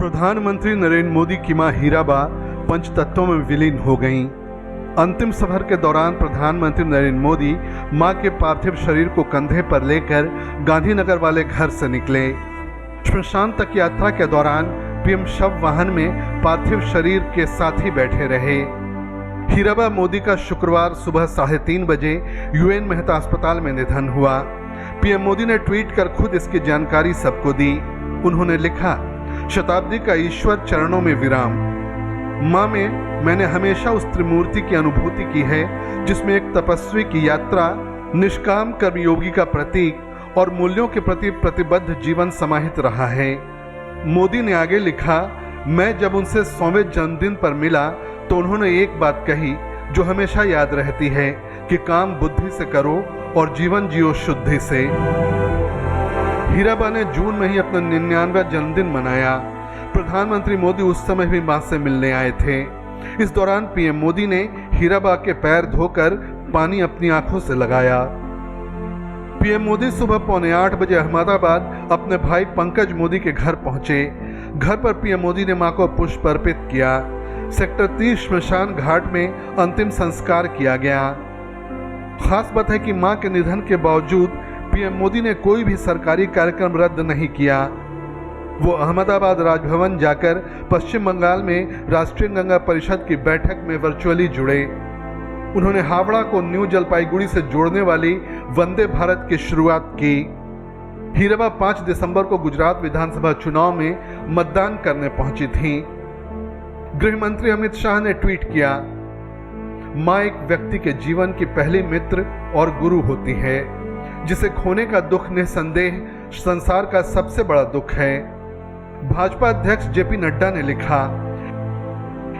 प्रधानमंत्री नरेंद्र मोदी की मां हीराबा पंचतत्वों में विलीन हो गईं। अंतिम सफर के दौरान प्रधानमंत्री नरेंद्र मोदी मां के पार्थिव शरीर को कंधे पर लेकर गांधीनगर वाले घर से निकले। श्मशान तक यात्रा के दौरान पीएम शव वाहन में पार्थिव शरीर के साथ ही बैठे रहे। हीराबा मोदी का शुक्रवार सुबह 3:30 बजे यूएन मेहता अस्पताल में निधन हुआ। पीएम मोदी ने ट्वीट कर खुद इसकी जानकारी सबको दी। उन्होंने लिखा, शताब्दी का ईश्वर चरणों में विराम। मां में मैंने हमेशा उस त्रिमूर्ति की अनुभूति की है जिसमें एक तपस्वी की यात्रा, निष्काम कर्मयोगी का प्रतीक और मूल्यों के प्रति प्रतिबद्ध जीवन समाहित रहा है। मोदी ने आगे लिखा, मैं जब उनसे 100वें जन्मदिन पर मिला तो उन्होंने एक बात कही जो हमेशा याद रहती है कि काम बुद्धि से करो और जीवन जियो शुद्धि से। हीराबा ने जून में ही अपना 99वां जन्मदिन मनाया। प्रधानमंत्री मोदी उस समय भी मां से मिलने आए थे। इस दौरान पीएम मोदी ने हीराबा के पैर धोकर पानी अपनी आंखों से लगाया। पीएम मोदी सुबह 7:45 बजे अहमदाबाद अपने भाई पंकज मोदी के घर पहुंचे। घर पर पीएम मोदी ने मां को पुष्प अर्पित किया। सेक्टर 30 श्मशान घाट में अंतिम संस्कार किया गया। खास बात है कि मां के निधन के बावजूद पीएम मोदी ने कोई भी सरकारी कार्यक्रम रद्द नहीं किया। वो अहमदाबाद राजभवन जाकर पश्चिम बंगाल में राष्ट्रीय गंगा परिषद की बैठक में वर्चुअली जुड़े। उन्होंने हावड़ा को न्यू जलपाईगुड़ी से जोड़ने वाली वंदे भारत की शुरुआत की। हीराबा 5 दिसंबर को गुजरात विधानसभा चुनाव में मतदान करने पहुंची थी। गृह मंत्री अमित शाह ने ट्वीट किया, मां एक व्यक्ति के जीवन की पहली मित्र और गुरु होती है, जिसे खोने का दुख निसंदेह संसार का सबसे बड़ा दुख है। भाजपा अध्यक्ष जेपी नड्डा ने लिखा,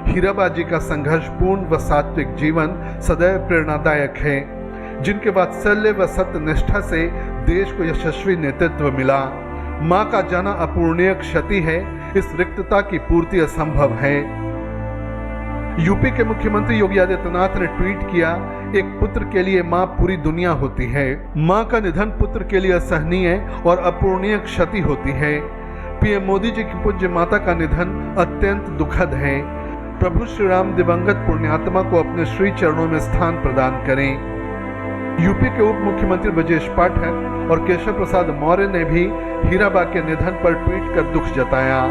हीराबा जी का संघर्षपूर्ण व सात्विक जीवन सदैव प्रेरणादायक है, जिनके वात्सल्य व सत्यनिष्ठा से देश को यशस्वी नेतृत्व मिला। मां का जाना अपूर्णीय क्षति है, इस रिक्तता की पूर्ति असंभव है। यूपी के मुख्यमंत्री योगी आदित्यनाथ ने ट्वीट किया, एक पुत्र के लिए मां पूरी दुनिया होती है। मां का निधन पुत्र के लिए असहनीय और अपूर्णीय क्षति होती है। पीएम मोदी जी की पूज्य माता का निधन अत्यंत दुखद है। प्रभु श्री राम दिवंगत पुण्यात्मा को अपने श्री चरणों में स्थान प्रदान करें। यूपी के उप मुख्यमंत्री ब्रजेश पाठक और केशव प्रसाद मौर्य ने भी हीराबा के निधन पर ट्वीट कर दुख जताया।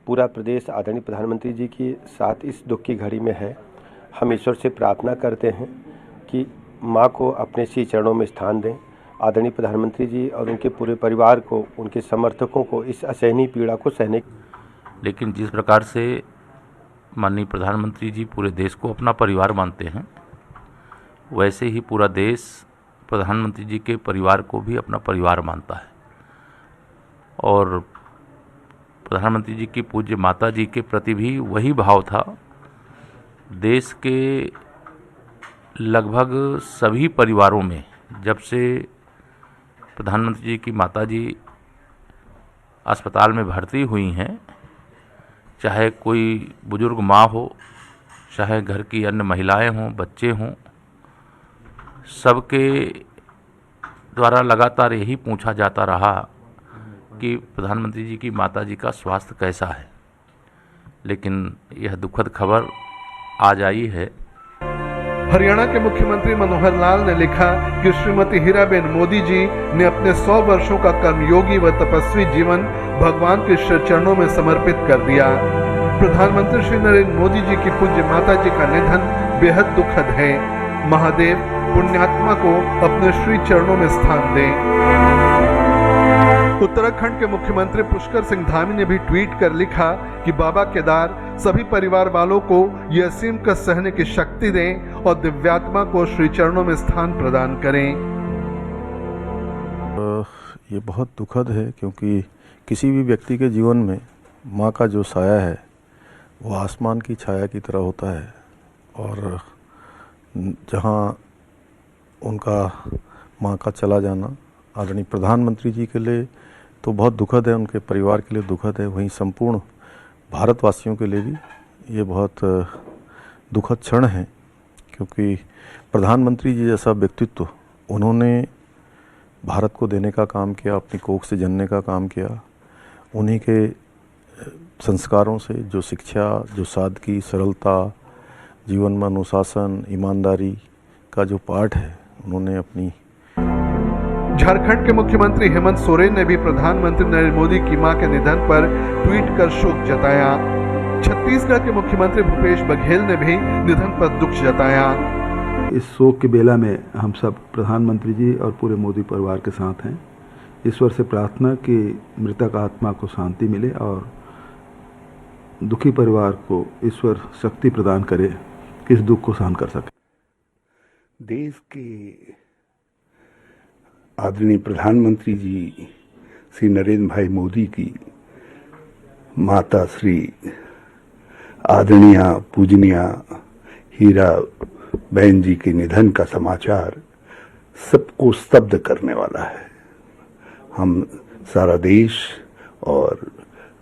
पूरा प्रदेश आदरणीय प्रधानमंत्री जी के साथ इस दुख की घड़ी में है। हम ईश्वर से प्रार्थना करते हैं कि मां को अपने श्री चरणों में स्थान दें। आदरणीय प्रधानमंत्री जी और उनके पूरे परिवार को, उनके समर्थकों को इस असहनीय पीड़ा को सहने। लेकिन जिस प्रकार से माननीय प्रधानमंत्री जी पूरे देश को अपना परिवार मानते हैं, वैसे ही पूरा देश प्रधानमंत्री जी के परिवार को भी अपना परिवार मानता है। और प्रधानमंत्री जी की पूज्य माता जी के प्रति भी वही भाव था। देश के लगभग सभी परिवारों में जब से प्रधानमंत्री जी की माता जी अस्पताल में भर्ती हुई हैं, चाहे कोई बुजुर्ग माँ हो, चाहे घर की अन्य महिलाएं हों, बच्चे हों, सबके द्वारा लगातार यही पूछा जाता रहा कि प्रधानमंत्री जी की माता जी का स्वास्थ्य कैसा है। लेकिन यह दुखद खबर आज आई है। हरियाणा के मुख्यमंत्री मनोहर लाल ने लिखा कि श्रीमती हीराबेन मोदी जी ने अपने 100 वर्षों का कर्मयोगी व तपस्वी जीवन भगवान के चरणों में समर्पित कर दिया। प्रधानमंत्री श्री नरेंद्र मोदी जी की पूज्य माता जी का निधन बेहद दुखद है। महादेव पुण्यात्मा को अपने श्री चरणों में स्थान दें। उत्तराखंड के मुख्यमंत्री पुष्कर सिंह धामी ने भी ट्वीट कर लिखा कि बाबा केदार सभी परिवार वालों को यह असीम कष्ट सहने की शक्ति दें और दिव्यात्मा को श्री चरणों में स्थान प्रदान करें। ये बहुत दुखद है, क्योंकि किसी भी व्यक्ति के जीवन में माँ का जो साया है वो आसमान की छाया की तरह होता है। और जहाँ उनका माँ का चला जाना आदरणीय प्रधानमंत्री जी के लिए तो बहुत दुखद है, उनके परिवार के लिए दुखद है, वहीं संपूर्ण भारतवासियों के लिए भी ये बहुत दुखद क्षण है। क्योंकि प्रधानमंत्री जी जैसा व्यक्तित्व उन्होंने भारत को देने का काम किया, अपनी कोख से जनने का काम किया उन्हीं के संस्कारों से, जो शिक्षा, जो सादगी, सरलता, जीवन में अनुशासन, ईमानदारी का जो पाठ है, उन्होंने अपनी। झारखंड के मुख्यमंत्री हेमंत सोरेन ने भी प्रधानमंत्री नरेंद्र मोदी की मां के निधन पर ट्वीट कर शोक जताया। छत्तीसगढ़ के मुख्यमंत्री भूपेश बघेल ने भी निधन पर दुख जताया। इस शोक के बेला में हम सब प्रधानमंत्री जी और पूरे मोदी परिवार के साथ हैं। ईश्वर से प्रार्थना कि मृतक आत्मा को शांति मिले और दुखी परिवार को ईश्वर शक्ति प्रदान करे कि इस दुख को सहन कर सके। देश के आदरणीय प्रधानमंत्री जी श्री नरेंद्र भाई मोदी की माता श्री आदरणीय पूजनीय हीरा बहन जी के निधन का समाचार सबको स्तब्ध करने वाला है। हम सारा देश और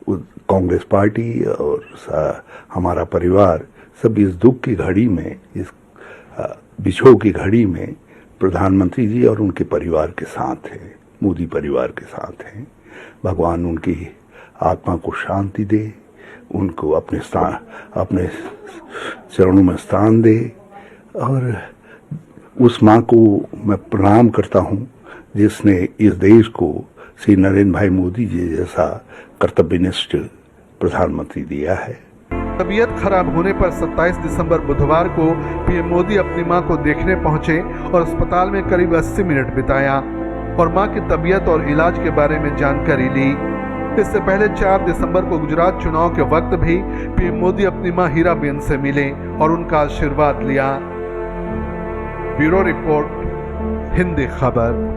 कांग्रेस पार्टी और हमारा परिवार सब इस दुख की घड़ी में, इस विछोह की घड़ी में प्रधानमंत्री जी और उनके परिवार के साथ हैं, मोदी परिवार के साथ हैं। भगवान उनकी आत्मा को शांति दे, उनको अपने चरणों में स्थान दे। और उस माँ को मैं प्रणाम करता हूँ जिसने इस देश को श्री नरेंद्र भाई मोदी जी जैसा कर्तव्यनिष्ठ प्रधानमंत्री दिया है। तबीयत खराब होने पर 27 दिसंबर बुधवार को पीएम मोदी अपनी मां को देखने पहुंचे और अस्पताल में करीब 80 मिनट बिताया और मां की तबीयत और इलाज के बारे में जानकारी ली। इससे पहले 4 दिसंबर को गुजरात चुनाव के वक्त भी पीएम मोदी अपनी मां हीराबेन से मिले और उनका आशीर्वाद लिया। ब्यूरो रिपोर्ट, हिंदी खबर।